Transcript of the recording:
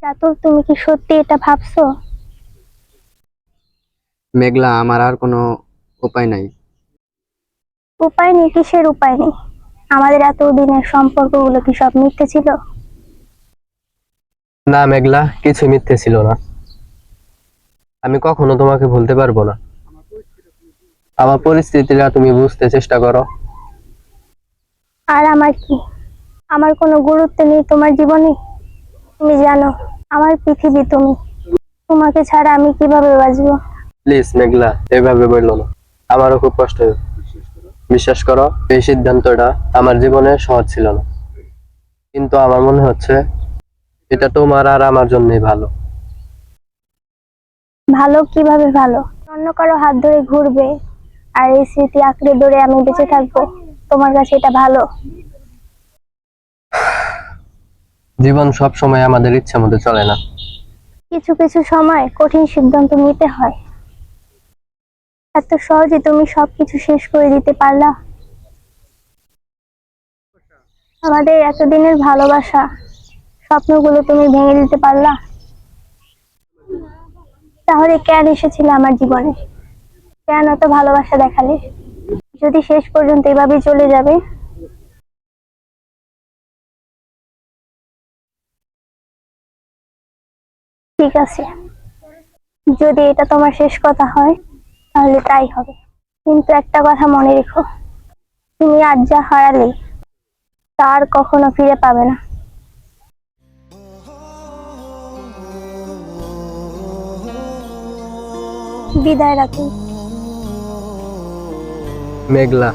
রাতুল, তুমি কি সত্যি এটা ভাবছো? মেঘলা, আমার আর কোনো উপায় নাই। উপায় নেই? কিসের উপায় নেই? আমাদের এতদিনের সম্পর্কগুলো কি সব মিথ্যে ছিল? না মেঘলা, কিছু মিথ্যে ছিল না। আমি কখনো তোমাকে ভুলতে পারবো না। আমার পরিস্থিতিটা তুমি বুঝতে চেষ্টা করো। আর আমার কি? আমার কোনো গুরুত্ব নেই তোমার জীবনে? তুমি জানো, আমার পৃথিবী তুমি। তোমাকে ছাড়া আমি কিভাবে বাঁচবো? প্লিজ মেঘলা, এভাবে বললো না। আমারও খুব কষ্ট হয়। বিশ্বাস করো, এই সিদ্ধান্তটা আমার জীবনে সহজ ছিল না, কিন্তু আমার মনে হচ্ছে এটা তোমার আর আমার জন্যই ভালো। ভালো? কিভাবে ভালো? অন্য কারো হাত ধরে ঘুরবে আর এই স্মৃতি আঁকড়ে ধরে আমি বেঁচে থাকবো? তোমার কাছে এটা ভালো? জীবন সব সময় আমাদের ইচ্ছা মতো চলে না। কিছু কিছু সময় কঠিন সিদ্ধান্ত নিতে হয়। এত সহজে তুমি সবকিছু শেষ করে দিতে পারলা? আমাদের এতদিনের ভালোবাসা, স্বপ্নগুলো তুমি ভেঙে দিতে পারলা? তাহলে কেন এসেছিলে আমার জীবনে? কেন এত ভালোবাসা দেখালে? যদি শেষ পর্যন্ত এভাবেই চলে যাবে? ঠিক আছে, যদি এটা তোমার শেষ কথা হয় তাহলে তাই হবে। কিন্তু একটা কথা মনে রেখো, তুমি আজ যা হারালে তা আর কখনো ফিরে পাবে না। বিদায় রাখুন। মেঘলা,